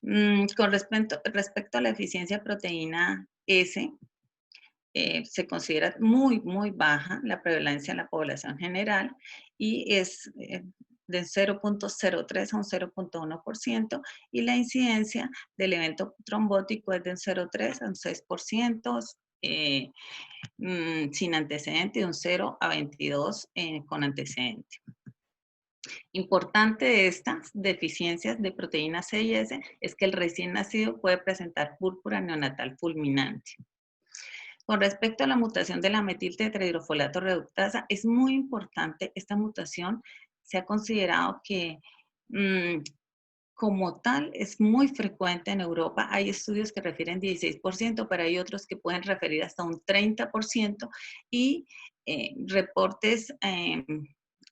Respecto a la eficiencia de proteína S, se considera muy, muy baja la prevalencia en la población general y es de 0,03 a un 0,1% y la incidencia del evento trombótico es de un 0,3 a un 6%, eh, sin antecedente, de un 0 a 22 con antecedente. Importante de estas deficiencias de proteína C y S es que el recién nacido puede presentar púrpura neonatal fulminante. Con respecto a la mutación de la metiltetrahidrofolato reductasa, es muy importante esta mutación. Se ha considerado que como tal es muy frecuente en Europa. Hay estudios que refieren 16%, pero hay otros que pueden referir hasta un 30% y reportes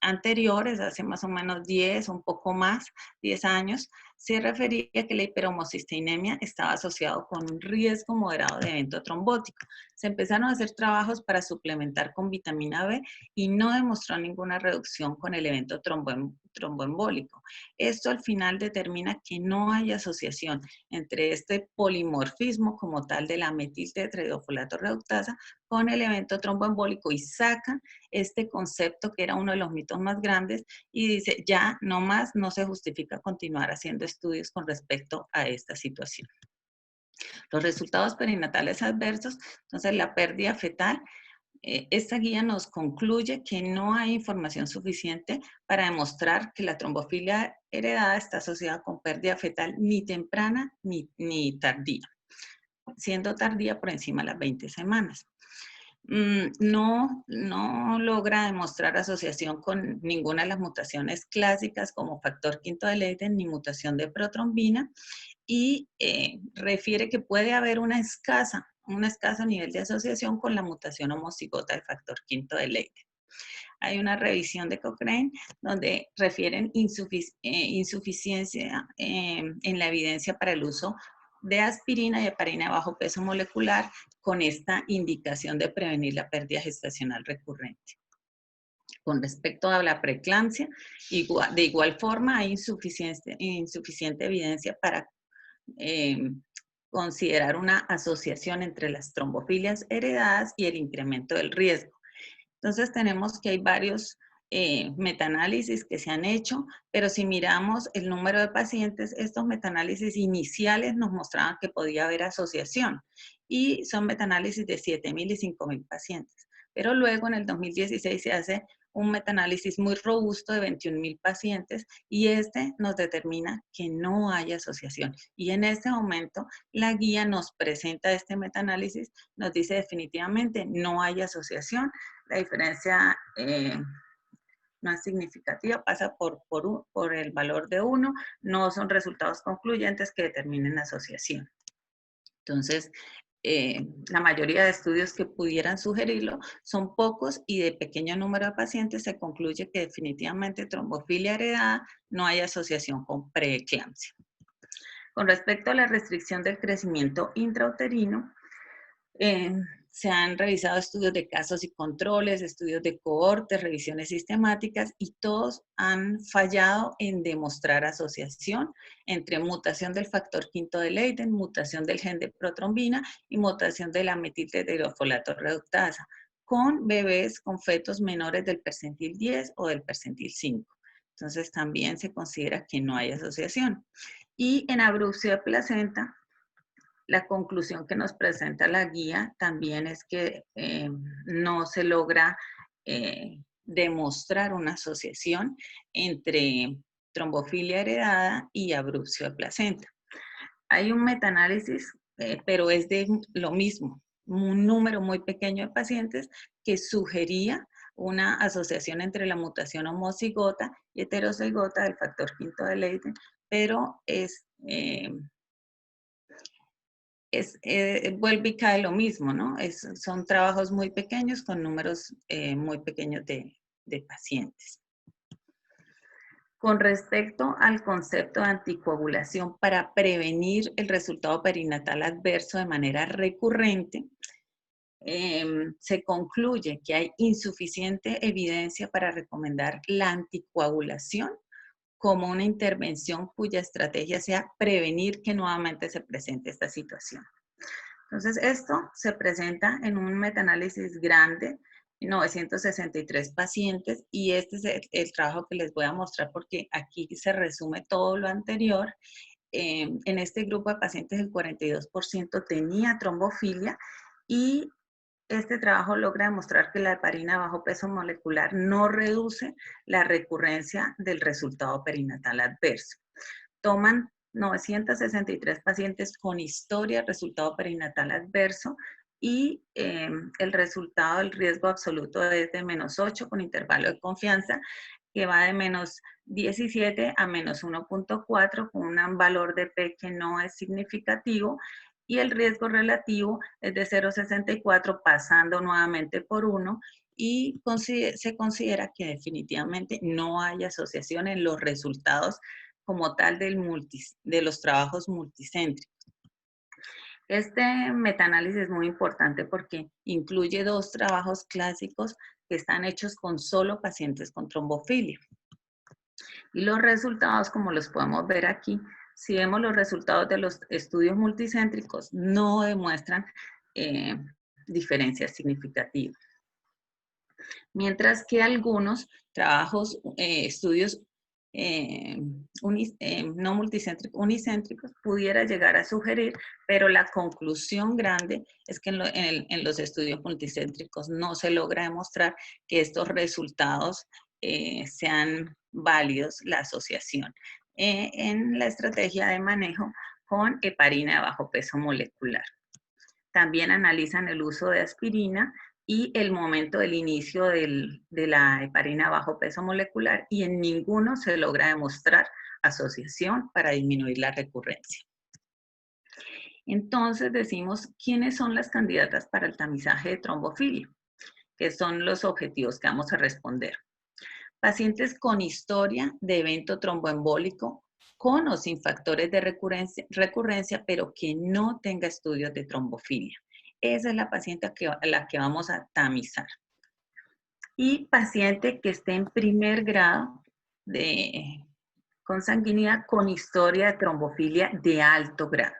anteriores, hace más o menos 10, un poco más, 10 años, se refería que la hiperhomocisteinemia estaba asociado con un riesgo moderado de evento trombótico. Se empezaron a hacer trabajos para suplementar con vitamina B y no demostró ninguna reducción con el evento tromboembólico. Esto al final determina que no hay asociación entre este polimorfismo como tal de la metiltetrahidrofolato reductasa con el evento tromboembólico y saca este concepto que era uno de los mitos más grandes y dice ya no más, no se justifica continuar haciendo estudios con respecto a esta situación. Los resultados perinatales adversos, entonces la pérdida fetal, esta guía nos concluye que no hay información suficiente para demostrar que la trombofilia heredada está asociada con pérdida fetal ni temprana ni tardía, siendo tardía por encima de las 20 semanas. No logra demostrar asociación con ninguna de las mutaciones clásicas como factor quinto de Leiden ni mutación de protrombina y refiere que puede haber un escaso nivel de asociación con la mutación homocigota del factor quinto de Leiden. Hay una revisión de Cochrane donde refieren insuficiencia en la evidencia para el uso de aspirina y heparina de bajo peso molecular con esta indicación de prevenir la pérdida gestacional recurrente. Con respecto a la preeclampsia, de igual forma hay insuficiente evidencia para considerar una asociación entre las trombofilias heredadas y el incremento del riesgo. Entonces tenemos que hay varios metaanálisis que se han hecho, pero si miramos el número de pacientes, estos metaanálisis iniciales nos mostraban que podía haber asociación y son metaanálisis de 7,000 y 5,000 pacientes. Pero luego en el 2016 se hace un metaanálisis muy robusto de 21,000 pacientes y este nos determina que no hay asociación. Y en este momento la guía nos presenta este metaanálisis, nos dice definitivamente no hay asociación, la diferencia no es significativa, pasa por el valor de 1, no son resultados concluyentes que determinen asociación. Entonces, la mayoría de estudios que pudieran sugerirlo son pocos y de pequeño número de pacientes se concluye que definitivamente trombofilia heredada no hay asociación con preeclampsia. Con respecto a la restricción del crecimiento intrauterino, se han revisado estudios de casos y controles, estudios de cohortes, revisiones sistemáticas y todos han fallado en demostrar asociación entre mutación del factor quinto de Leiden, mutación del gen de protrombina y mutación de la metiltetrahidrofolato reductasa con bebés con fetos menores del percentil 10 o del percentil 5. Entonces también se considera que no hay asociación. Y en abrupción de placenta, la conclusión que nos presenta la guía también es que no se logra demostrar una asociación entre trombofilia heredada y abrupción de placenta. Hay un metaanálisis, pero es de lo mismo, un número muy pequeño de pacientes que sugería una asociación entre la mutación homocigota y heterocigota del factor quinto de Leiden, pero vuelve y cae lo mismo, ¿no? Son trabajos muy pequeños con números muy pequeños de pacientes. Con respecto al concepto de anticoagulación para prevenir el resultado perinatal adverso de manera recurrente, se concluye que hay insuficiente evidencia para recomendar la anticoagulación como una intervención cuya estrategia sea prevenir que nuevamente se presente esta situación. Entonces, esto se presenta en un metaanálisis grande, 963 pacientes, y este es el trabajo que les voy a mostrar porque aquí se resume todo lo anterior. En este grupo de pacientes el 42% tenía trombofilia y este trabajo logra demostrar que la heparina a bajo peso molecular no reduce la recurrencia del resultado perinatal adverso. Toman 963 pacientes con historia de resultado perinatal adverso y el resultado del riesgo absoluto es de -8 con intervalo de confianza que va de -17 a -1.4 con un valor de P que no es significativo y el riesgo relativo es de 0.64 pasando nuevamente por 1 y se considera que definitivamente no hay asociación en los resultados como tal de los trabajos multicéntricos. Este metaanálisis es muy importante porque incluye 2 trabajos clásicos que están hechos con solo pacientes con trombofilia. Y los resultados, como los podemos ver aquí, si vemos los resultados de los estudios multicéntricos, no demuestran diferencias significativas. Mientras que algunos trabajos, estudios no multicéntricos, unicéntricos, pudiera llegar a sugerir, pero la conclusión grande es que en los estudios multicéntricos no se logra demostrar que estos resultados sean válidos, la asociación en la estrategia de manejo con heparina de bajo peso molecular. También analizan el uso de aspirina y el momento del inicio de la heparina a bajo peso molecular y en ninguno se logra demostrar asociación para disminuir la recurrencia. Entonces decimos, ¿quiénes son las candidatas para el tamizaje de trombofilia? Que son los objetivos que vamos a responder. Pacientes con historia de evento tromboembólico con o sin factores de recurrencia, pero que no tenga estudios de trombofilia. Esa es la paciente a la que vamos a tamizar. Y paciente que esté en primer grado de consanguinidad con historia de trombofilia de alto grado.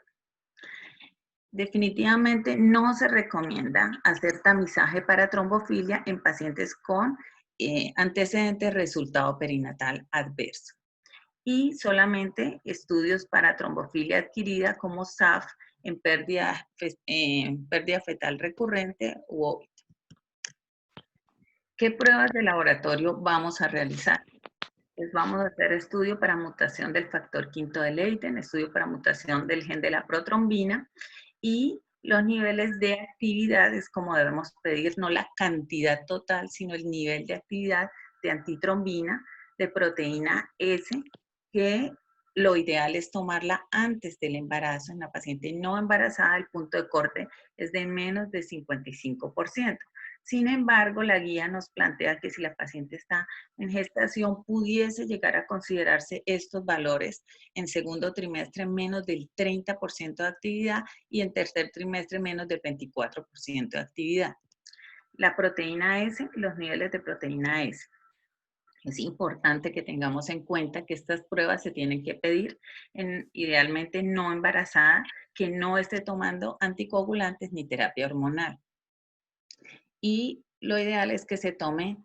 Definitivamente no se recomienda hacer tamizaje para trombofilia en pacientes con antecedentes resultado perinatal adverso. Y solamente estudios para trombofilia adquirida como SAF en pérdida fetal recurrente u óbito. ¿Qué pruebas de laboratorio vamos a realizar? Pues vamos a hacer estudio para mutación del factor V de Leiden, estudio para mutación del gen de la protrombina y los niveles de actividad es como debemos pedir, no la cantidad total, sino el nivel de actividad de antitrombina, de proteína S, que lo ideal es tomarla antes del embarazo. En la paciente no embarazada, el punto de corte es de menos de 55%. Sin embargo, la guía nos plantea que si la paciente está en gestación, pudiese llegar a considerarse estos valores en segundo trimestre menos del 30% de actividad y en tercer trimestre menos del 24% de actividad. La proteína S, los niveles de proteína S. Es importante que tengamos en cuenta que estas pruebas se tienen que pedir idealmente no embarazada, que no esté tomando anticoagulantes ni terapia hormonal. Y lo ideal es que se tome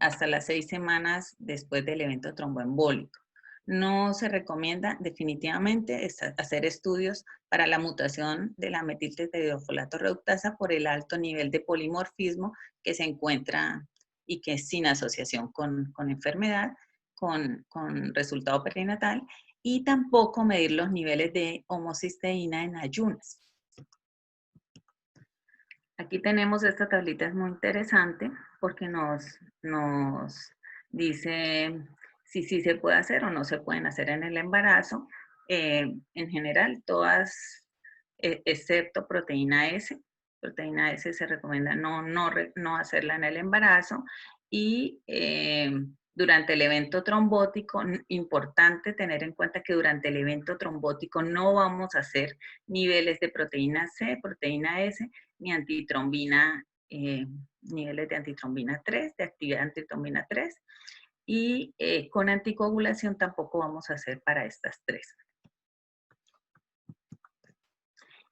hasta las 6 semanas después del evento tromboembólico. No se recomienda definitivamente hacer estudios para la mutación de la metiltetraidofolato reductasa por el alto nivel de polimorfismo que se encuentra y que es sin asociación con enfermedad, con resultado perinatal, y tampoco medir los niveles de homocisteína en ayunas. Aquí tenemos esta tablita, es muy interesante porque nos dice si sí se puede hacer o no se pueden hacer en el embarazo. En general, todas, excepto proteína S. Proteína S se recomienda no hacerla en el embarazo. Y durante el evento trombótico, importante tener en cuenta que durante el evento trombótico no vamos a hacer niveles de proteína C, proteína S, ni antitrombina, niveles de antitrombina 3, de actividad antitrombina 3. y con anticoagulación tampoco vamos a hacer para estas tres.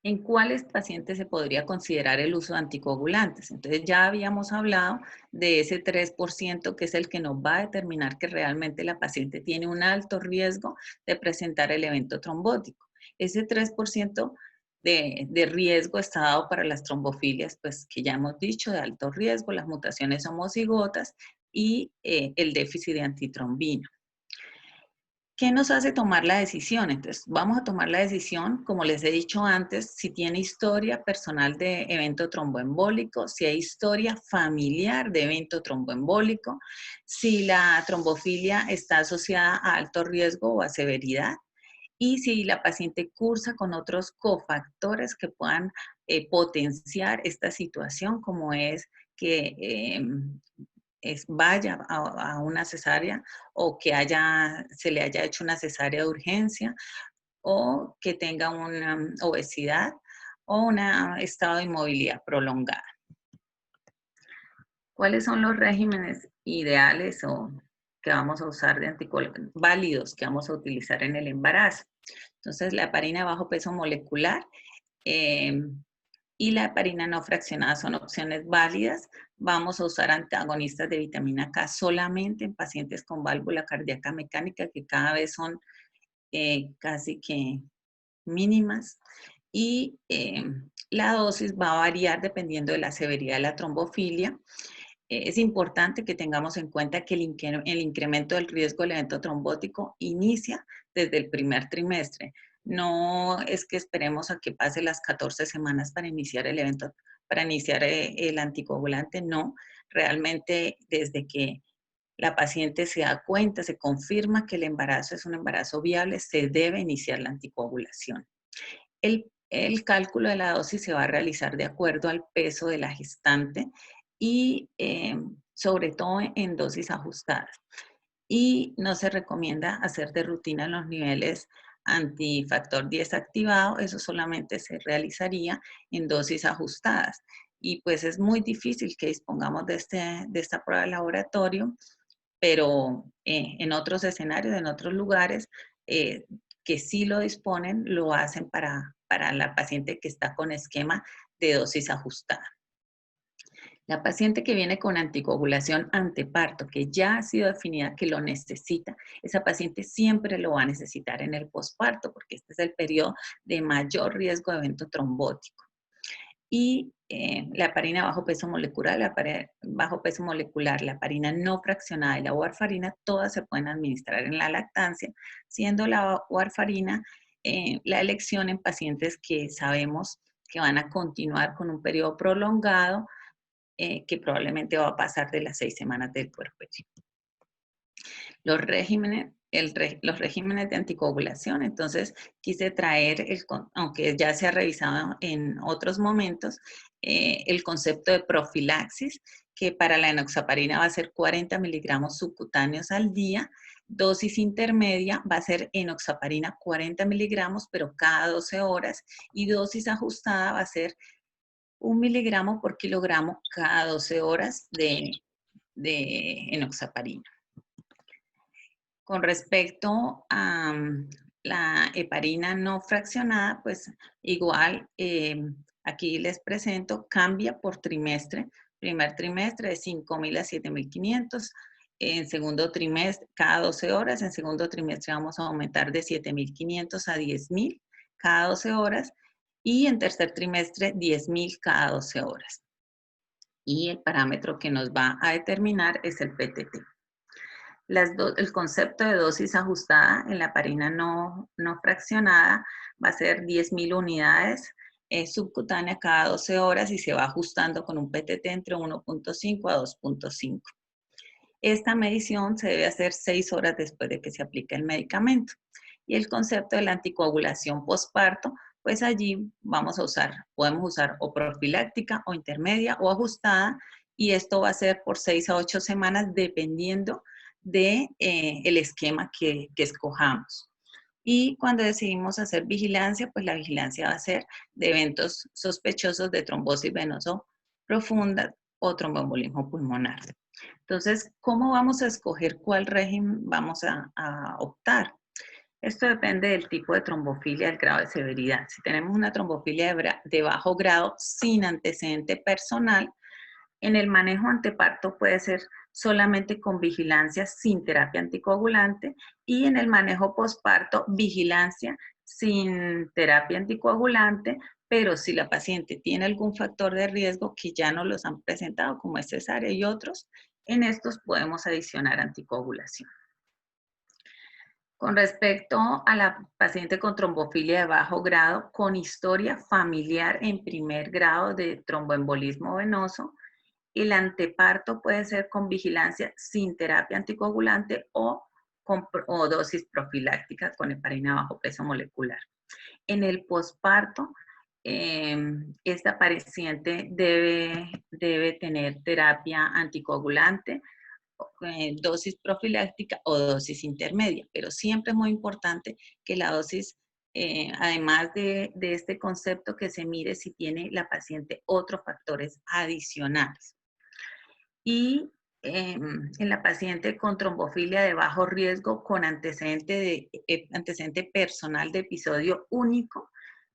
¿En cuáles pacientes se podría considerar el uso de anticoagulantes? Entonces ya habíamos hablado de ese 3% que es el que nos va a determinar que realmente la paciente tiene un alto riesgo de presentar el evento trombótico. Ese 3% de riesgo está dado para las trombofilias, pues que ya hemos dicho, de alto riesgo, las mutaciones homocigotas y el déficit de antitrombina. ¿Qué nos hace tomar la decisión? Entonces, vamos a tomar la decisión, como les he dicho antes, si tiene historia personal de evento tromboembólico, si hay historia familiar de evento tromboembólico, si la trombofilia está asociada a alto riesgo o a severidad, y si la paciente cursa con otros cofactores que puedan potenciar esta situación, como es que vaya a una cesárea o que se le haya hecho una cesárea de urgencia o que tenga una obesidad o un estado de inmovilidad prolongada. ¿Cuáles son los regímenes ideales o que vamos a usar de anticoagulantes válidos que vamos a utilizar en el embarazo? Entonces, la heparina de bajo peso molecular y la heparina no fraccionada son opciones válidas. Vamos a usar antagonistas de vitamina K solamente en pacientes con válvula cardíaca mecánica, que cada vez son casi que mínimas. Y la dosis va a variar dependiendo de la severidad de la trombofilia. Es importante que tengamos en cuenta que el incremento del riesgo del evento trombótico inicia desde el primer trimestre. No es que esperemos a que pase las 14 semanas para iniciar el evento, para iniciar el anticoagulante, no. Realmente desde que la paciente se da cuenta, se confirma que el embarazo es un embarazo viable, se debe iniciar la anticoagulación. El cálculo de la dosis se va a realizar de acuerdo al peso de la gestante y sobre todo en dosis ajustadas. Y no se recomienda hacer de rutina los niveles antifactor 10 activado, eso solamente se realizaría en dosis ajustadas. Y pues es muy difícil que dispongamos de esta prueba de laboratorio, pero en otros escenarios, en otros lugares, que sí lo disponen, lo hacen para la paciente que está con esquema de dosis ajustada. La paciente que viene con anticoagulación anteparto, que ya ha sido definida que lo necesita, esa paciente siempre lo va a necesitar en el posparto, porque este es el periodo de mayor riesgo de evento trombótico. Y la heparina bajo peso molecular, la heparina no fraccionada y la warfarina, todas se pueden administrar en la lactancia, siendo la warfarina la elección en pacientes que sabemos que van a continuar con un periodo prolongado que probablemente va a pasar de las 6 semanas del puerperio. Los regímenes de anticoagulación, entonces quise traer, aunque ya se ha revisado en otros momentos, el concepto de profilaxis, que para la enoxaparina va a ser 40 miligramos subcutáneos al día, dosis intermedia va a ser enoxaparina 40 miligramos, pero cada 12 horas, y dosis ajustada va a ser 1 miligramo por kilogramo cada 12 horas de enoxaparina. Con respecto a la heparina no fraccionada, pues igual aquí les presento, cambia por trimestre. Primer trimestre de 5.000 a 7.500. En segundo trimestre, cada 12 horas. En segundo trimestre vamos a aumentar de 7.500 a 10.000 cada 12 horas. Y en tercer trimestre, 10.000 cada 12 horas. Y el parámetro que nos va a determinar es el PTT. El concepto de dosis ajustada en la heparina no fraccionada va a ser 10.000 unidades subcutánea cada 12 horas y se va ajustando con un PTT entre 1.5 a 2.5. Esta medición se debe hacer 6 horas después de que se aplique el medicamento. Y el concepto de la anticoagulación posparto, pues allí podemos usar o profiláctica o intermedia o ajustada, y esto va a ser por 6 a 8 semanas dependiendo de el esquema que escojamos. Y cuando decidimos hacer vigilancia, pues la vigilancia va a ser de eventos sospechosos de trombosis venoso profunda o tromboembolismo pulmonar. Entonces, ¿cómo vamos a escoger cuál régimen vamos a optar? Esto depende del tipo de trombofilia, del grado de severidad. Si tenemos una trombofilia de bajo grado sin antecedente personal, en el manejo anteparto puede ser solamente con vigilancia sin terapia anticoagulante y en el manejo posparto vigilancia sin terapia anticoagulante, pero si la paciente tiene algún factor de riesgo que ya no los han presentado, como es cesárea y otros, en estos podemos adicionar anticoagulación. Con respecto a la paciente con trombofilia de bajo grado, con historia familiar en primer grado de tromboembolismo venoso, el anteparto puede ser con vigilancia sin terapia anticoagulante o dosis profiláctica con heparina bajo peso molecular. En el posparto, esta paciente debe tener terapia anticoagulante, dosis profiláctica o dosis intermedia, pero siempre es muy importante que la dosis, además de este concepto, que se mire si tiene la paciente otros factores adicionales. Y en la paciente con trombofilia de bajo riesgo con antecedente personal de episodio único,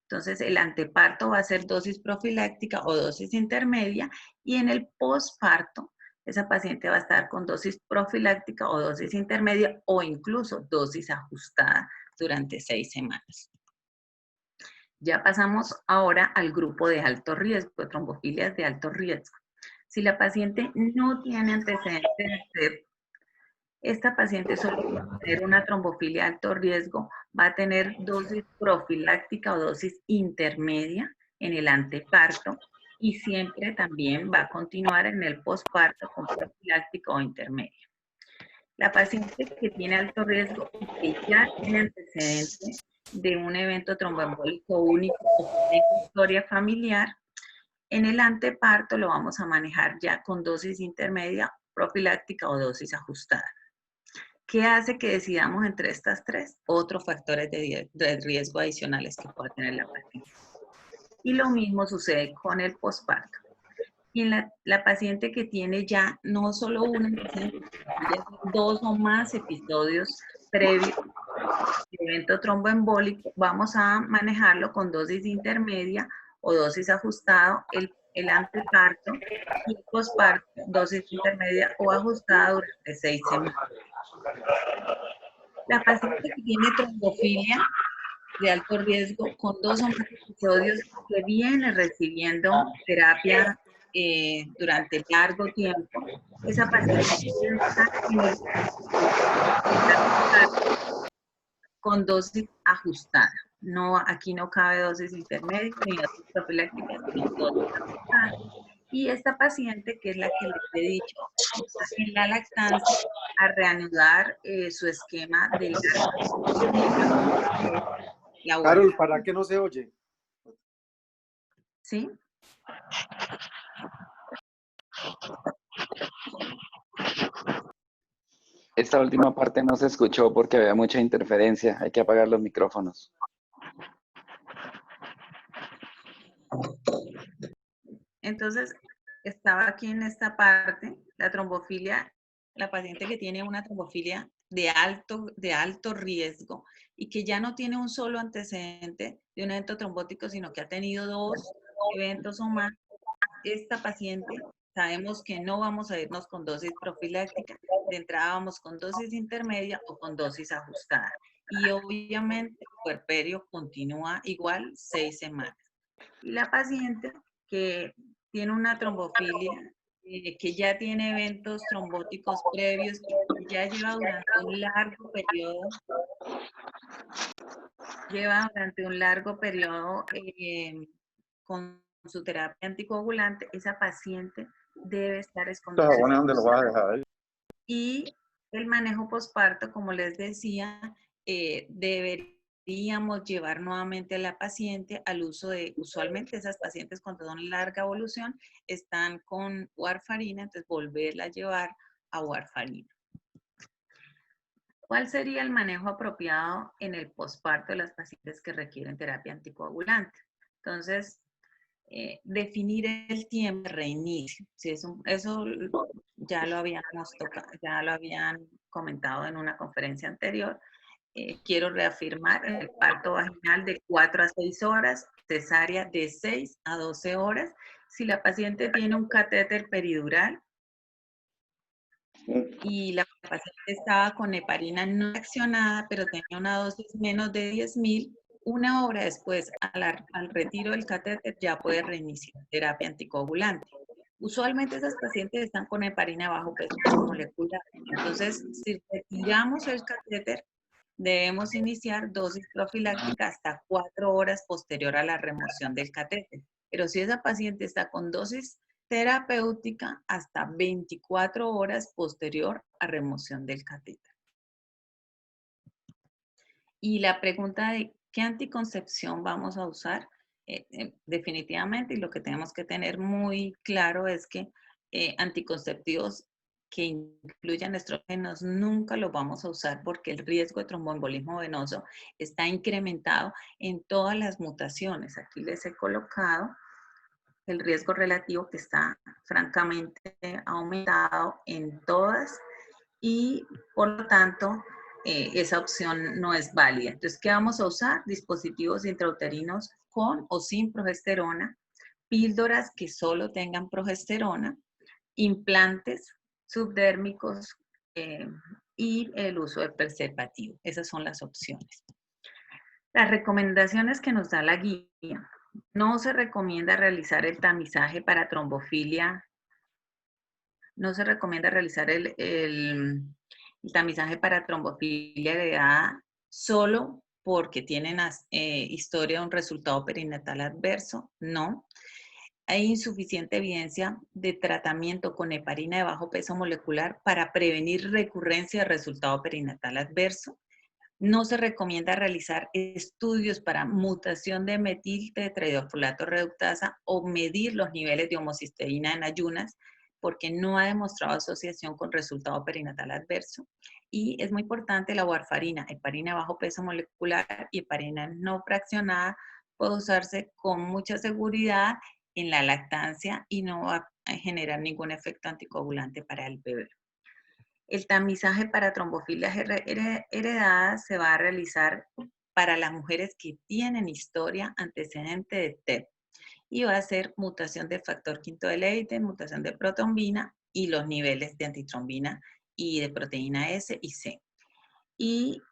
entonces el anteparto va a ser dosis profiláctica o dosis intermedia y en el posparto esa paciente va a estar con dosis profiláctica o dosis intermedia o incluso dosis ajustada durante 6 semanas. Ya pasamos ahora al grupo de alto riesgo, de trombofilias de alto riesgo. Si la paciente no tiene antecedentes de TEP, esta paciente solo va a tener una trombofilia de alto riesgo, va a tener dosis profiláctica o dosis intermedia en el anteparto y siempre también va a continuar en el posparto con profiláctica o intermedia. La paciente que tiene alto riesgo y que ya tiene antecedente de un evento tromboembólico único o que tenga historia familiar, en el anteparto lo vamos a manejar ya con dosis intermedia, profiláctica o dosis ajustada. ¿Qué hace que decidamos entre estas tres? Otros factores de riesgo adicionales que puede tener la paciente. Y lo mismo sucede con el posparto. Y en la paciente que tiene ya no solo una, dos o más episodios previos de evento tromboembólico, vamos a manejarlo con dosis intermedia o dosis ajustada, el anteparto y el posparto, dosis intermedia o ajustada durante 6 semanas. La paciente que tiene trombofilia de alto riesgo con 2 o más episodios que viene recibiendo terapia durante largo tiempo, esa paciente debe estar en el con dosis ajustada. No, aquí no cabe dosis intermedia ni dosis profiláctica, sino dosis ajustada. Y esta paciente, que es la que les he dicho, está en la lactancia a reanudar su esquema de la Carol, ¿para qué no se oye? ¿Sí? Esta última parte no se escuchó porque había mucha interferencia. Hay que apagar los micrófonos. Entonces, estaba aquí en esta parte, la trombofilia, la paciente que tiene una trombofilia de alto riesgo y que ya no tiene un solo antecedente de un evento trombótico, sino que ha tenido 2 eventos o más. Esta paciente sabemos que no vamos a irnos con dosis profiláctica, de entrada vamos con dosis intermedia o con dosis ajustada. Y obviamente el puerperio continúa igual 6 semanas. Y la paciente que tiene una trombofilia, que ya tiene eventos trombóticos previos y que ya lleva durante un largo periodo con su terapia anticoagulante, esa paciente debe estar escondida. Y el manejo posparto, como les decía, deberíamos llevar nuevamente a la paciente al uso de, usualmente esas pacientes cuando son larga evolución están con warfarina, entonces volverla a llevar a warfarina. ¿Cuál sería el manejo apropiado en el posparto de las pacientes que requieren terapia anticoagulante? Entonces, definir el tiempo de reinicio. Si eso ya lo habíamos tocado, ya lo habían comentado en una conferencia anterior. Quiero reafirmar el parto vaginal de 4 a 6 horas, cesárea de 6 a 12 horas. Si la paciente tiene un catéter peridural y la paciente estaba con heparina no accionada, pero tenía una dosis menos de 10.000, una hora después al retiro del catéter ya puede reiniciar terapia anticoagulante. Usualmente esas pacientes están con heparina bajo peso molecular. Entonces, si retiramos el catéter, debemos iniciar dosis profiláctica hasta 4 horas posterior a la remoción del catéter. Pero si esa paciente está con dosis terapéutica, hasta 24 horas posterior a remoción del catéter. Y la pregunta de qué anticoncepción vamos a usar, definitivamente, y lo que tenemos que tener muy claro es que anticonceptivos que incluyan estrógenos nunca los vamos a usar porque el riesgo de tromboembolismo venoso está incrementado en todas las mutaciones. Aquí les he colocado el riesgo relativo que está francamente aumentado en todas y por lo tanto esa opción no es válida. Entonces, ¿qué vamos a usar? Dispositivos intrauterinos con o sin progesterona, píldoras que solo tengan progesterona, implantes subdérmicos y el uso de preservativo. Esas son las opciones. Las recomendaciones que nos da la guía. No se recomienda realizar el tamizaje para trombofilia. No se recomienda realizar el tamizaje para trombofilia heredada solo porque tienen historia de un resultado perinatal adverso. No. Hay insuficiente evidencia de tratamiento con heparina de bajo peso molecular para prevenir recurrencia de resultado perinatal adverso. No se recomienda realizar estudios para mutación de metiltetrahidrofolato reductasa o medir los niveles de homocisteína en ayunas porque no ha demostrado asociación con resultado perinatal adverso. Y es muy importante la warfarina, heparina de bajo peso molecular y heparina no fraccionada puede usarse con mucha seguridad en la lactancia y no va a generar ningún efecto anticoagulante para el bebé. El tamizaje para trombofilias heredadas se va a realizar para las mujeres que tienen historia antecedente de TEP y va a ser mutación de factor quinto de Leiden, mutación de protrombina y los niveles de antitrombina y de proteína S y C. Y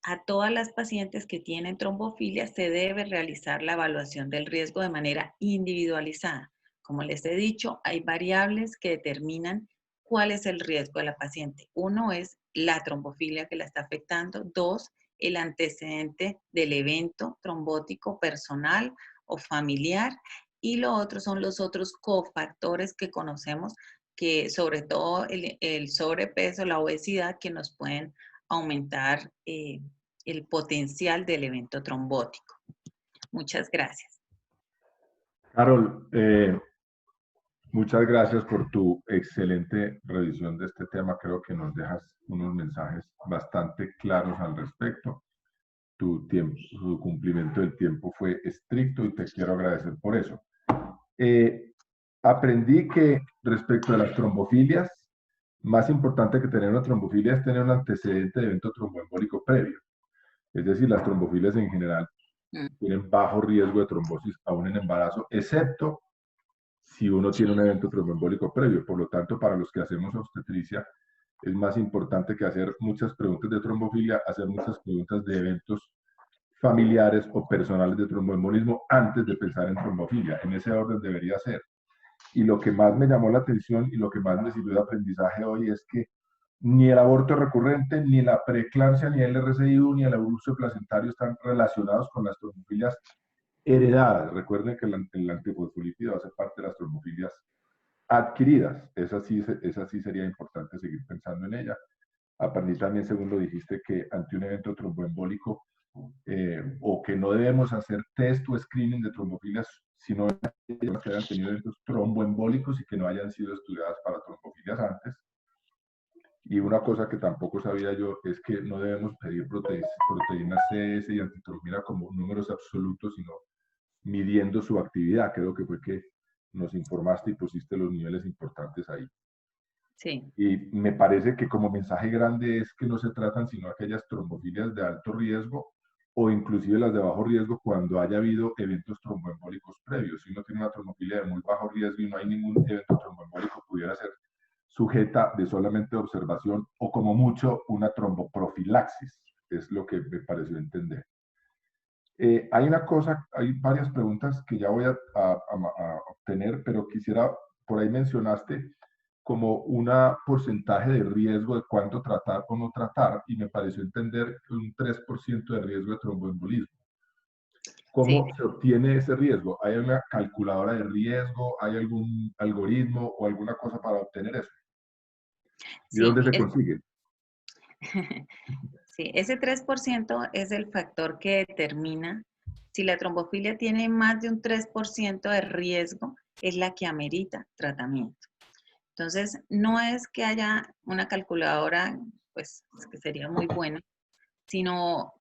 a todas las pacientes que tienen trombofilia se debe realizar la evaluación del riesgo de manera individualizada. Como les he dicho, hay variables que determinan cuál es el riesgo de la paciente. Uno es la trombofilia que la está afectando. Dos, el antecedente del evento trombótico personal o familiar. Y lo otro son los otros cofactores que conocemos, que sobre todo el sobrepeso, la obesidad, que nos pueden aumentar el potencial del evento trombótico. Muchas gracias. Carol, muchas gracias por tu excelente revisión de este tema. Creo que nos dejas unos mensajes bastante claros al respecto. Tu cumplimiento del tiempo fue estricto y te quiero agradecer por eso. Aprendí que respecto a las trombofilias, más importante que tener una trombofilia es tener un antecedente de evento tromboembólico previo. Es decir, las trombofilias en general tienen bajo riesgo de trombosis aún en embarazo, excepto si uno tiene un evento tromboembólico previo. Por lo tanto, para los que hacemos obstetricia, es más importante que hacer muchas preguntas de trombofilia, hacer muchas preguntas de eventos familiares o personales de tromboembolismo antes de pensar en trombofilia. En ese orden debería ser. Y lo que más me llamó la atención y lo que más me sirvió de aprendizaje hoy es que ni el aborto recurrente, ni la preeclampsia, ni el RCIU, ni el abuso placentario están relacionados con las trombofilias heredadas. Recuerden que el antifosfolípido va a ser parte de las trombofilias adquiridas. Esa sí sería importante seguir pensando en ella. Aprendí también, según lo dijiste, que ante un evento tromboembólico o que no debemos hacer test o screening de trombofilias, sino que hayan tenido eventos tromboembólicos y que no hayan sido estudiadas para trombofilias antes. Y una cosa que tampoco sabía yo es que no debemos pedir proteínas CS y antitrombina como números absolutos, sino midiendo su actividad. Creo que fue que nos informaste y pusiste los niveles importantes ahí. Sí. Y me parece que como mensaje grande es que no se tratan sino aquellas trombofilias de alto riesgo o inclusive las de bajo riesgo cuando haya habido eventos tromboembólicos previos. Si uno tiene una trombofilia de muy bajo riesgo y no hay ningún evento tromboembólico, pudiera ser sujeta de solamente observación o como mucho una tromboprofilaxis, es lo que me pareció entender. Hay una cosa, hay varias preguntas que ya voy a obtener, pero quisiera, por ahí mencionaste como un porcentaje de riesgo de cuánto tratar o no tratar, y me pareció entender un 3% de riesgo de tromboembolismo. ¿Cómo se obtiene ese riesgo? ¿Hay una calculadora de riesgo? ¿Hay algún algoritmo o alguna cosa para obtener eso? ¿Y dónde se consigue? Sí, ese 3% es el factor que determina si la trombofilia tiene más de un 3% de riesgo, es la que amerita tratamiento. Entonces, no es que haya una calculadora, pues, que sería muy buena, sino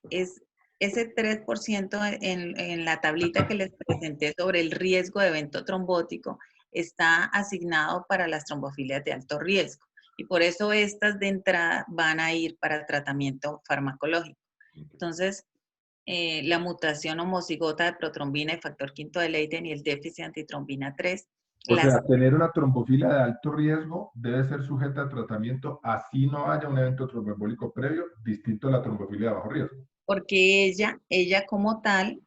es ese 3% en la tablita que les presenté sobre el riesgo de evento trombótico está asignado para las trombofilias de alto riesgo. Y por eso estas de entrada van a ir para tratamiento farmacológico. Entonces, la mutación homocigota de protrombina y factor V de Leiden y el déficit antitrombina 3. O sea, tener una trombofilia de alto riesgo debe ser sujeta a tratamiento así no haya un evento tromboembólico previo, distinto a la trombofilia de bajo riesgo. Porque ella como tal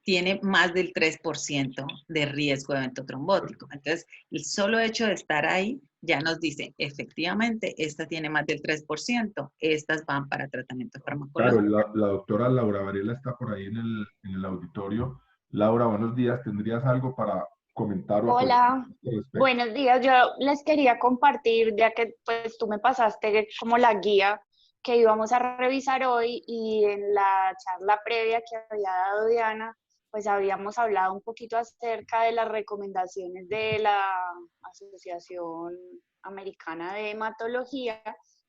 tiene más del 3% de riesgo de evento trombótico. Entonces, el solo hecho de estar ahí ya nos dice, efectivamente, esta tiene más del 3%, estas van para tratamiento farmacológico. Claro, la doctora Laura Varela está por ahí en el auditorio. Laura, buenos días. ¿Tendrías algo para comentar o Hola, buenos días. Yo les quería compartir, ya que pues tú me pasaste como la guía que íbamos a revisar hoy y en la charla previa que había dado Diana, pues habíamos hablado un poquito acerca de las recomendaciones de la Asociación Americana de Hematología.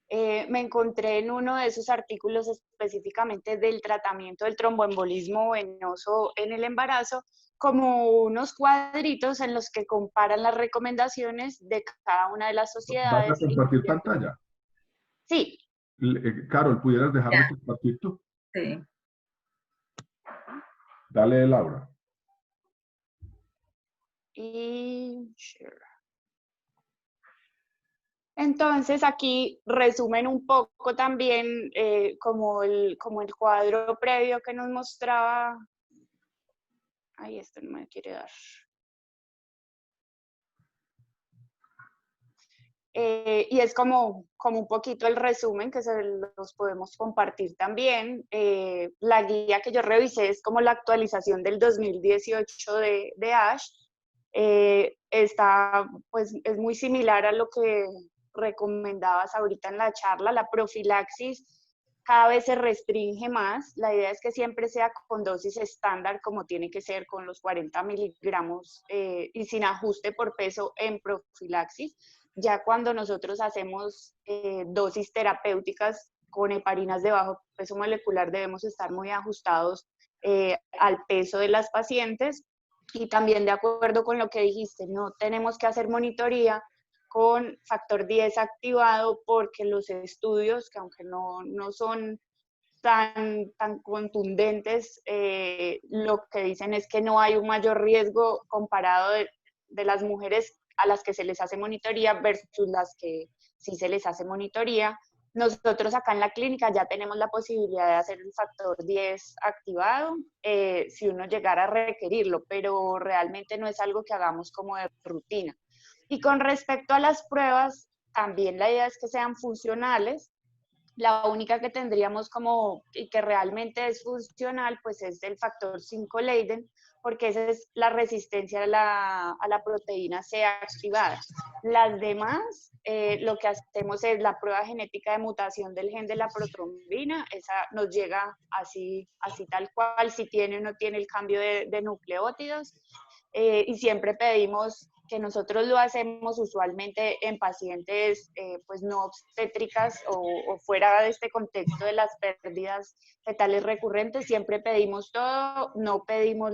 Me encontré en uno de esos artículos específicamente del tratamiento del tromboembolismo venoso en el embarazo, como unos cuadritos en los que comparan las recomendaciones de cada una de las sociedades. ¿Vas a compartir pantalla? Sí. Carol, ¿pudieras dejar de compartir tú? Sí. Dale, Laura. Y share. Entonces aquí resumen un poco también como el cuadro previo que nos mostraba. Ay, esto no me quiere dar. Y es como un poquito el resumen que se los podemos compartir también. La guía que yo revisé es como la actualización del 2018 de ASH. Pues es muy similar a lo que recomendabas ahorita en la charla. La profilaxis cada vez se restringe más. La idea es que siempre sea con dosis estándar, como tiene que ser con los 40 miligramos y sin ajuste por peso en profilaxis. Ya cuando nosotros hacemos dosis terapéuticas con heparinas de bajo peso molecular, debemos estar muy ajustados al peso de las pacientes. Y también de acuerdo con lo que dijiste, no tenemos que hacer monitoría con factor 10 activado porque los estudios, que aunque no son tan contundentes, lo que dicen es que no hay un mayor riesgo comparado de las mujeres a las que se les hace monitoría versus las que sí se les hace monitoría. Nosotros acá en la clínica ya tenemos la posibilidad de hacer el factor 10 activado si uno llegara a requerirlo, pero realmente no es algo que hagamos como de rutina. Y con respecto a las pruebas, también la idea es que sean funcionales. La única que tendríamos como, y que realmente es funcional, pues es el factor 5 Leiden, porque esa es la resistencia a la proteína C activada. Las demás, lo que hacemos es la prueba genética de mutación del gen de la protrombina, esa nos llega así tal cual, si tiene o no tiene el cambio de nucleótidos, y siempre pedimos que nosotros lo hacemos usualmente en pacientes pues no obstétricas o fuera de este contexto de las pérdidas fetales recurrentes, siempre pedimos todo, no pedimos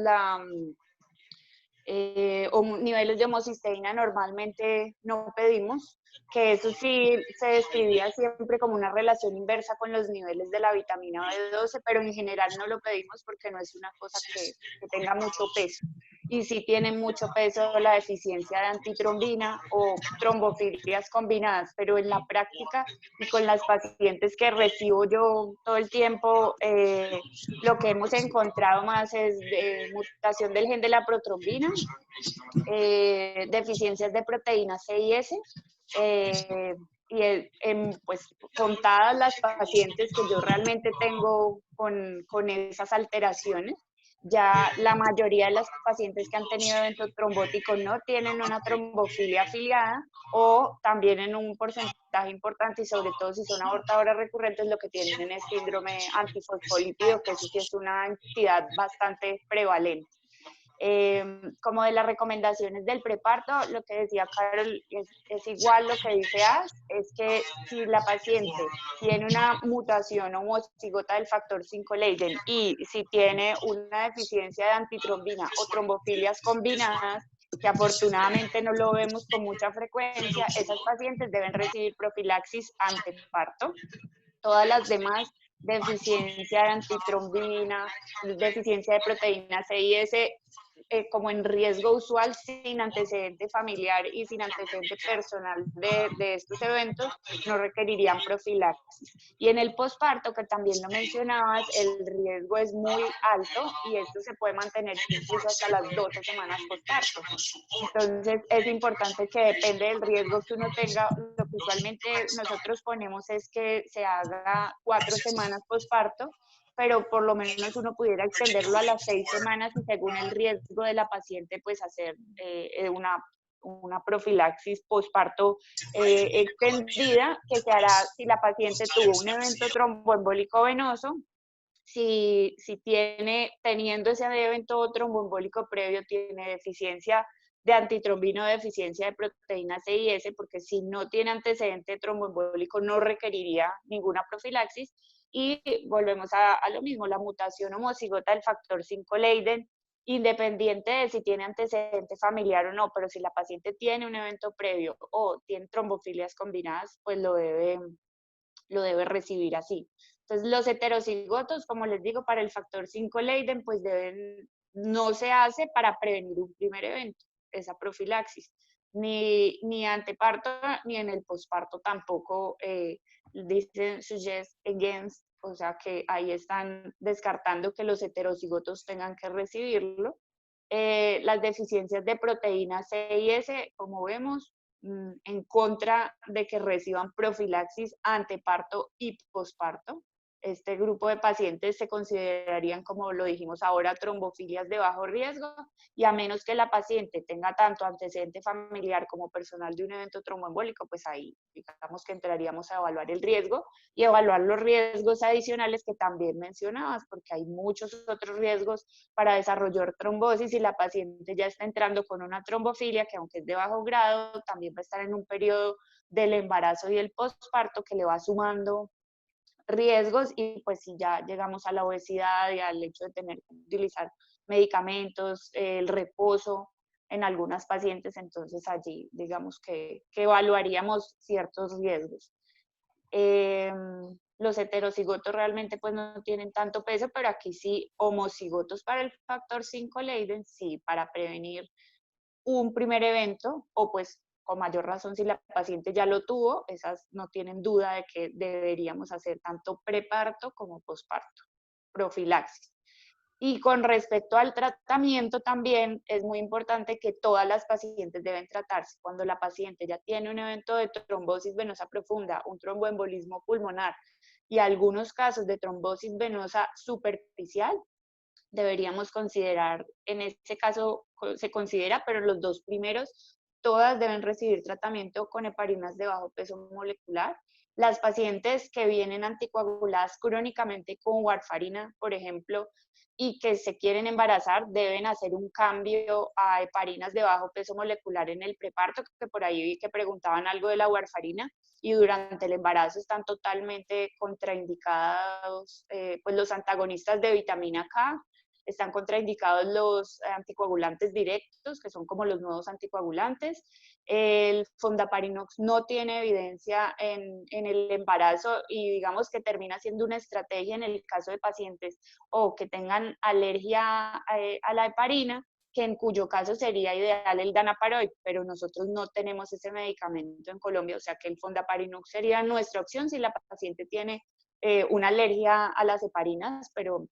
niveles de homocisteína normalmente no pedimos, que eso sí se describía siempre como una relación inversa con los niveles de la vitamina B12, pero en general no lo pedimos porque no es una cosa que tenga mucho peso. Y sí tiene mucho peso la deficiencia de antitrombina o trombofilias combinadas, pero en la práctica y con las pacientes que recibo yo todo el tiempo, lo que hemos encontrado más es mutación del gen de la protrombina, deficiencias de proteína C y S, y pues contadas las pacientes que yo realmente tengo con esas alteraciones. Ya la mayoría de las pacientes que han tenido evento trombótico no tienen una trombofilia afiliada, o también en un porcentaje importante, y sobre todo si son abortadoras recurrentes, lo que tienen es síndrome antifosfolípido, que eso sí es una entidad bastante prevalente. Como de las recomendaciones del preparto, lo que decía Carol es igual lo que dice Ash, es que si la paciente tiene una mutación homocigota del factor 5 Leiden y si tiene una deficiencia de antitrombina o trombofilias combinadas, que afortunadamente no lo vemos con mucha frecuencia, esas pacientes deben recibir profilaxis anteparto. Todas las demás, deficiencia de antitrombina, deficiencia de proteína C y S, como en riesgo usual, sin antecedente familiar y sin antecedente personal de estos eventos, no requerirían profilaxis. Y en el posparto, que también lo mencionabas, el riesgo es muy alto y esto se puede mantener incluso hasta las 12 semanas posparto. Entonces, es importante que depende del riesgo que uno tenga. Lo que usualmente nosotros ponemos es que se haga 4 semanas posparto, pero por lo menos uno pudiera extenderlo a las 6 semanas y según el riesgo de la paciente, pues hacer una profilaxis posparto extendida, que se hará si la paciente tuvo un evento tromboembólico venoso, si teniendo ese evento tromboembólico previo, tiene deficiencia de antitrombina o deficiencia de proteína C y S, porque si no tiene antecedente tromboembólico no requeriría ninguna profilaxis. Y volvemos a lo mismo, la mutación homocigota del factor 5 Leiden, independiente de si tiene antecedente familiar o no, pero si la paciente tiene un evento previo o tiene trombofilias combinadas, pues lo debe recibir así. Entonces, los heterocigotos, como les digo, para el factor 5 Leiden, pues no se hace para prevenir un primer evento, esa profilaxis. Ni anteparto, ni en el posparto tampoco dicen suggest against, o sea que ahí están descartando que los heterocigotos tengan que recibirlo. Las deficiencias de proteína C y S, como vemos, en contra de que reciban profilaxis anteparto y posparto. Este grupo de pacientes se considerarían, como lo dijimos ahora, trombofilias de bajo riesgo, y a menos que la paciente tenga tanto antecedente familiar como personal de un evento tromboembólico, pues ahí digamos que entraríamos a evaluar el riesgo y evaluar los riesgos adicionales que también mencionabas, porque hay muchos otros riesgos para desarrollar trombosis, y la paciente ya está entrando con una trombofilia que, aunque es de bajo grado, también va a estar en un periodo del embarazo y el posparto que le va sumando riesgos. Y pues si ya llegamos a la obesidad y al hecho de tener que utilizar medicamentos, el reposo en algunas pacientes, entonces allí digamos que evaluaríamos ciertos riesgos. Los heterocigotos realmente pues no tienen tanto peso, pero aquí sí, homocigotos para el factor 5 Leiden, sí, para prevenir un primer evento, o pues con mayor razón si la paciente ya lo tuvo, esas no tienen duda de que deberíamos hacer tanto preparto como posparto, profilaxis. Y con respecto al tratamiento también es muy importante que todas las pacientes deben tratarse. Cuando la paciente ya tiene un evento de trombosis venosa profunda, un tromboembolismo pulmonar y algunos casos de trombosis venosa superficial, deberíamos considerar, en este caso se considera, pero los 2 primeros, todas deben recibir tratamiento con heparinas de bajo peso molecular, Las pacientes que vienen anticoaguladas crónicamente con warfarina, por ejemplo, y que se quieren embarazar, deben hacer un cambio a heparinas de bajo peso molecular en el preparto, que por ahí vi que preguntaban algo de la warfarina, y durante el embarazo están totalmente contraindicados, pues los antagonistas de vitamina K, están contraindicados los anticoagulantes directos, que son como los nuevos anticoagulantes. El fondaparinux no tiene evidencia en el embarazo y digamos que termina siendo una estrategia en el caso de pacientes o que tengan alergia a la heparina, que en cuyo caso sería ideal el Danaparoid, pero nosotros no tenemos ese medicamento en Colombia, o sea que el fondaparinux sería nuestra opción si la paciente tiene una alergia a las heparinas, pero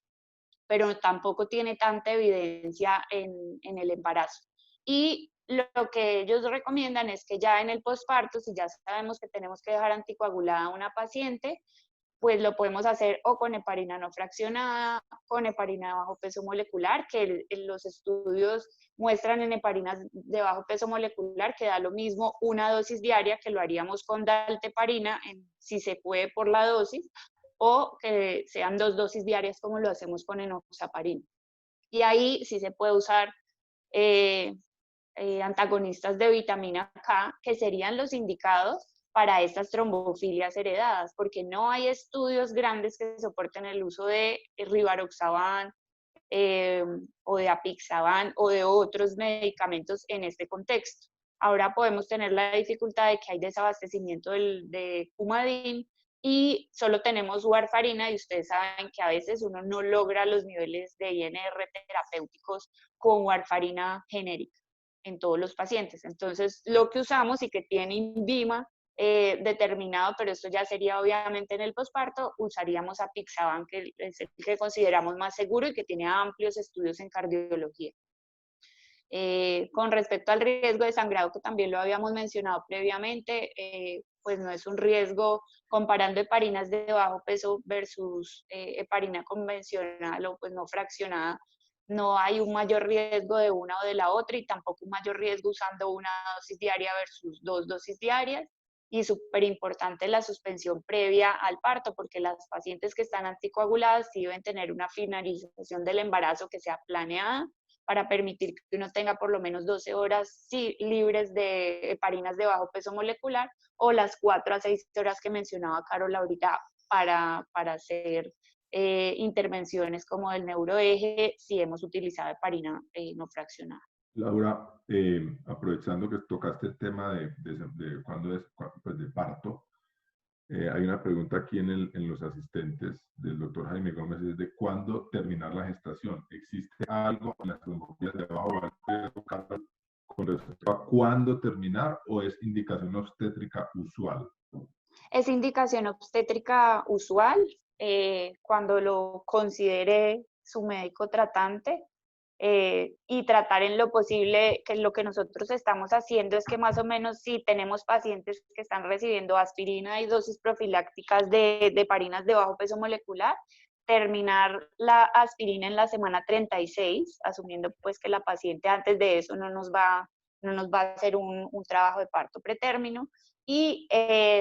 tampoco tiene tanta evidencia en el embarazo. Y lo que ellos recomiendan es que ya en el posparto, si ya sabemos que tenemos que dejar anticoagulada a una paciente, pues lo podemos hacer o con heparina no fraccionada, con heparina de bajo peso molecular, que los estudios muestran en heparinas de bajo peso molecular que da lo mismo una dosis diaria, que lo haríamos con dalteparina, si se puede por la dosis, o que sean 2 dosis diarias como lo hacemos con enoxaparina. Y ahí sí se puede usar antagonistas de vitamina K, que serían los indicados para estas trombofilias heredadas, porque no hay estudios grandes que soporten el uso de rivaroxaban o de apixaban o de otros medicamentos en este contexto. Ahora podemos tener la dificultad de que hay desabastecimiento de Coumadin y solo tenemos warfarina, y ustedes saben que a veces uno no logra los niveles de INR terapéuticos con warfarina genérica en todos los pacientes. Entonces, lo que usamos y que tiene INVIMA determinado, pero esto ya sería obviamente en el posparto, usaríamos apixaban, que es el que consideramos más seguro y que tiene amplios estudios en cardiología. Con respecto al riesgo de sangrado, que también lo habíamos mencionado previamente, pues no es un riesgo comparando heparinas de bajo peso versus heparina convencional o pues no fraccionada. No hay un mayor riesgo de una o de la otra y tampoco un mayor riesgo usando una dosis diaria versus 2 dosis diarias. Y súper importante la suspensión previa al parto, porque las pacientes que están anticoaguladas sí deben tener una finalización del embarazo que sea planeada para permitir que uno tenga por lo menos 12 horas libres de heparinas de bajo peso molecular o las 4 a 6 horas que mencionaba Carol ahorita para hacer intervenciones como el neuroeje si hemos utilizado heparina no fraccionada. Laura, aprovechando que tocaste el tema de cuándo es pues de parto, hay una pregunta aquí en los asistentes del doctor Jaime Gómez, es de cuándo terminar la gestación. ¿Existe algo en las trombofilias de bajo con respecto a cuándo terminar o es indicación obstétrica usual? Es indicación obstétrica usual cuando lo considere su médico tratante. Y tratar en lo posible, que lo que nosotros estamos haciendo es que más o menos si tenemos pacientes que están recibiendo aspirina y dosis profilácticas de heparinas de bajo peso molecular, terminar la aspirina en la semana 36, asumiendo pues que la paciente antes de eso no nos va a hacer un trabajo de parto pretérmino. Y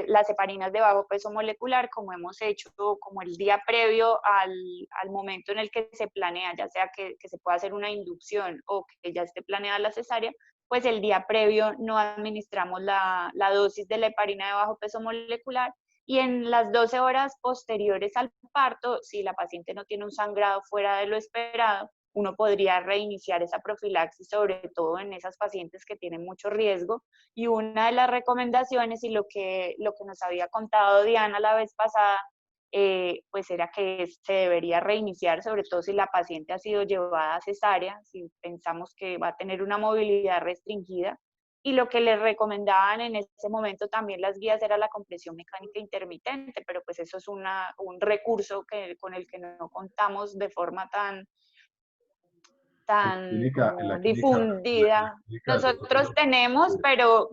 las heparinas de bajo peso molecular, como hemos hecho como el día previo al momento en el que se planea, ya sea que se pueda hacer una inducción o que ya esté planeada la cesárea, pues el día previo no administramos la dosis de la heparina de bajo peso molecular, y en las 12 horas posteriores al parto, si la paciente no tiene un sangrado fuera de lo esperado, uno podría reiniciar esa profilaxis, sobre todo en esas pacientes que tienen mucho riesgo. Y una de las recomendaciones y lo que nos había contado Diana la vez pasada, pues era que se debería reiniciar, sobre todo si la paciente ha sido llevada a cesárea, si pensamos que va a tener una movilidad restringida. Y lo que les recomendaban en ese momento también las guías era la compresión mecánica intermitente, pero pues eso es un recurso con el que no contamos de forma tan difundida. Nosotros tenemos, pero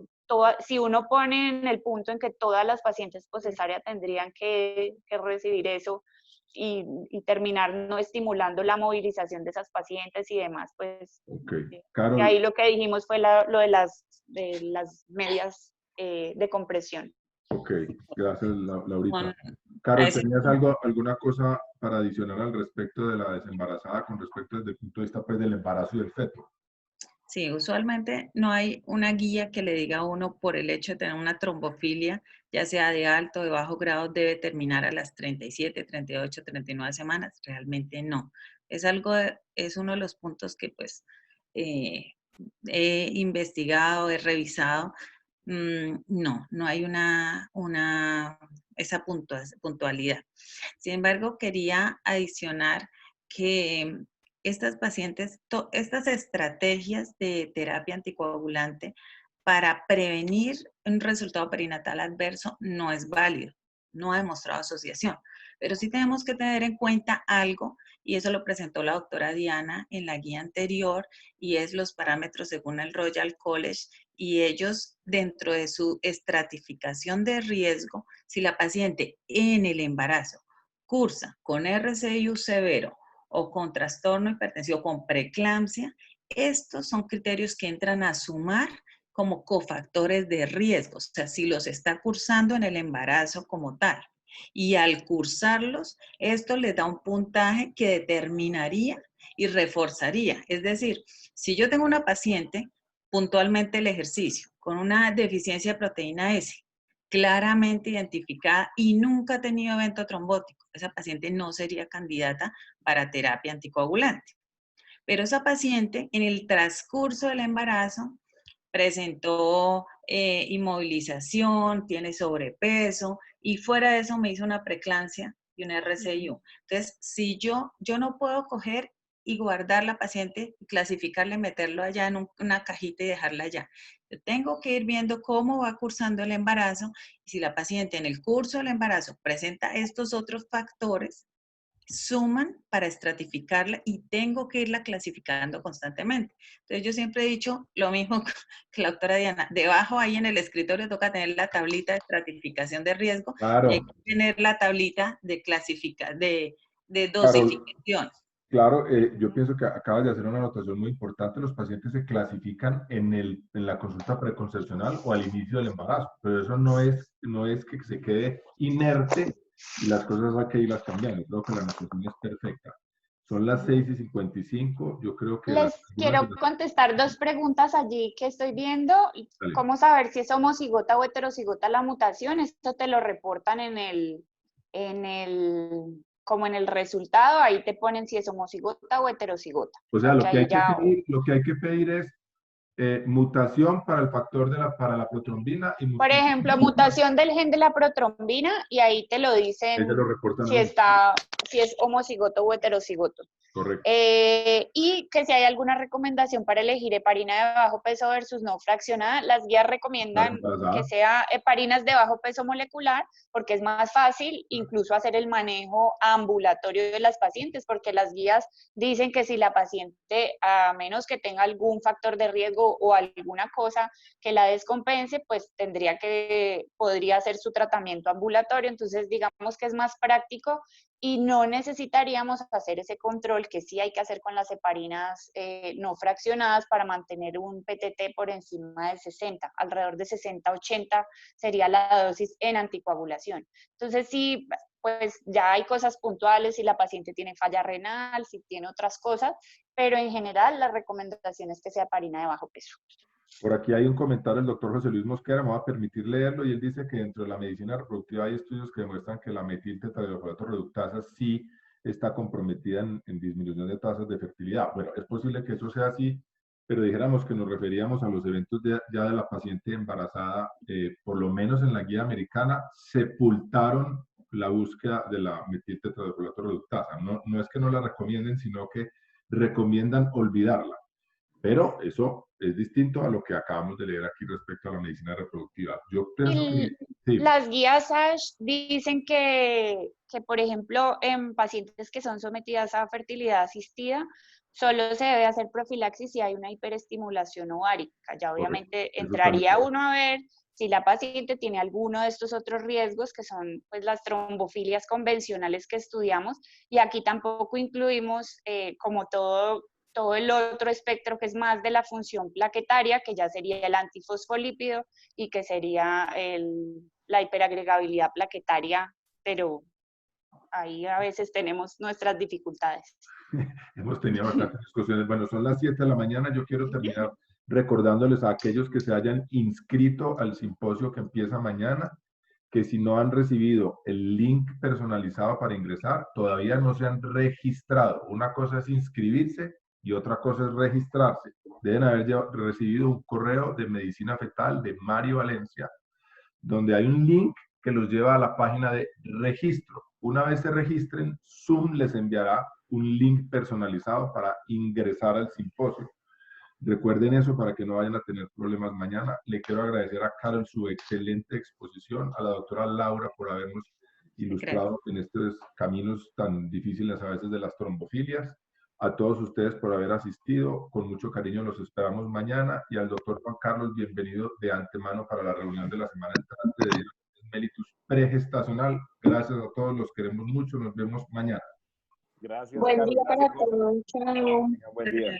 si uno pone en el punto en que todas las pacientes poscesárea tendrían que recibir eso y terminar no estimulando la movilización de esas pacientes y demás, pues Carol, ahí lo que dijimos fue lo de las medias de compresión. Ok, gracias Laurita. Con- Carol, ese- ¿tenías alguna cosa para adicionar al respecto de la desembarazada con respecto desde el punto de vista pues, del embarazo y del feto? Sí, usualmente no hay una guía que le diga a uno por el hecho de tener una trombofilia, ya sea de alto o de bajo grado, debe terminar a las 37, 38, 39 semanas. Realmente no. Es es uno de los puntos que pues eh, he investigado, he revisado. No hay esa puntualidad. Sin embargo, quería adicionar que estas pacientes, estas estrategias de terapia anticoagulante para prevenir un resultado perinatal adverso no es válido, no ha demostrado asociación. Pero sí tenemos que tener en cuenta algo, y eso lo presentó la doctora Diana en la guía anterior, y es los parámetros según el Royal College, y ellos dentro de su estratificación de riesgo, si la paciente en el embarazo cursa con RCIU severo o con trastorno hipertensivo, con preeclampsia, estos son criterios que entran a sumar como cofactores de riesgo, o sea, si los está cursando en el embarazo como tal. Y al cursarlos, esto les da un puntaje que determinaría y reforzaría. Es decir, si yo tengo una paciente, puntualmente el ejercicio, con una deficiencia de proteína S, claramente identificada y nunca ha tenido evento trombótico, esa paciente no sería candidata para terapia anticoagulante. Pero esa paciente en el transcurso del embarazo presentó inmovilización, tiene sobrepeso y fuera de eso me hizo una preeclampsia y una RCIU. Entonces, si yo no puedo coger y guardar la paciente, clasificarle, meterlo allá en una cajita y dejarla allá. Yo tengo que ir viendo cómo va cursando el embarazo y si la paciente en el curso del embarazo presenta estos otros factores, suman para estratificarla y tengo que irla clasificando constantemente. Entonces yo siempre he dicho lo mismo que la doctora Diana, debajo ahí en el escritorio toca tener la tablita de estratificación de riesgo y hay Claro, que tener la tablita de de Carol, dosificación. claro, yo pienso que acabas de hacer una anotación muy importante. Los pacientes se clasifican en la consulta preconcepcional o al inicio del embarazo, pero eso no es que se quede inerte y las cosas hay que irlas cambiando. Creo que la anotación es perfecta. Son las 6:55. Yo creo que Les quiero contestar dos preguntas allí que estoy viendo. Dale. ¿Cómo saber si es homocigota o heterocigota la mutación? Esto te lo reportan como en el resultado. Ahí te ponen si es homocigota o heterocigota. O O sea, sea, que ahí ya... lo que hay que pedir es mutación para el factor para la protrombina y Por ejemplo, mutación del gen de la protrombina y ahí te lo ahí se dicen lo reportan a si uno. si es homocigoto o heterocigoto. Correcto. Y que si hay alguna recomendación para elegir heparina de bajo peso versus no fraccionada, las guías recomiendan que sea heparinas de bajo peso molecular porque es más fácil incluso hacer el manejo ambulatorio de las pacientes, porque las guías dicen que si la paciente, a menos que tenga algún factor de riesgo o alguna cosa que la descompense, pues podría hacer su tratamiento ambulatorio. Entonces, digamos que es más práctico y no necesitaríamos hacer ese control que sí hay que hacer con las heparinas no fraccionadas para mantener un PTT por encima de 60, alrededor de 60-80 sería la dosis en anticoagulación. Entonces sí, pues ya hay cosas puntuales si la paciente tiene falla renal, si tiene otras cosas, pero en general la recomendación es que sea heparina de bajo peso. Por aquí hay un comentario del doctor José Luis Mosquera, me va a permitir leerlo, y él dice que dentro de la medicina reproductiva hay estudios que demuestran que la metiltetrahidrofolato reductasa sí está comprometida en disminución de tasas de fertilidad. Bueno, es posible que eso sea así, pero dijéramos que nos referíamos a los eventos ya de la paciente embarazada, por lo menos en la guía americana, sepultaron la búsqueda de la metiltetrahidrofolato reductasa. No es que no la recomienden, sino que recomiendan olvidarla. Pero eso es distinto a lo que acabamos de leer aquí respecto a la medicina reproductiva. Yo pienso que sí. Las guías ASH dicen por ejemplo, en pacientes que son sometidas a fertilidad asistida, solo se debe hacer profilaxis si hay una hiperestimulación ovárica. Ya obviamente entraría uno a ver si la paciente tiene alguno de estos otros riesgos, que son pues las trombofilias convencionales que estudiamos, y aquí tampoco incluimos como todo el otro espectro que es más de la función plaquetaria, que ya sería el antifosfolípido y que sería la hiperagregabilidad plaquetaria, pero ahí a veces tenemos nuestras dificultades. Hemos tenido bastantes discusiones. Bueno, son las 7 de la mañana. Yo quiero terminar recordándoles a aquellos que se hayan inscrito al simposio que empieza mañana, que si no han recibido el link personalizado para ingresar, todavía no se han registrado. Una cosa es inscribirse y otra cosa es registrarse. Deben haber ya recibido un correo de Medicina Fetal de Mario Valencia, donde hay un link que los lleva a la página de registro. Una vez se registren, Zoom les enviará un link personalizado para ingresar al simposio. Recuerden eso para que no vayan a tener problemas mañana. Le quiero agradecer a Carol su excelente exposición, a la doctora Laura por habernos ilustrado en estos caminos tan difíciles a veces de las trombofilias. A todos ustedes por haber asistido. Con mucho cariño los esperamos mañana. Y al doctor Juan Carlos, bienvenido de antemano para la reunión de la semana entrante de diabetes mellitus pregestacional. Gracias a todos, los queremos mucho. Nos vemos mañana. Gracias, Buen Carlos. día para Gracias. todos. Chao. Buen día.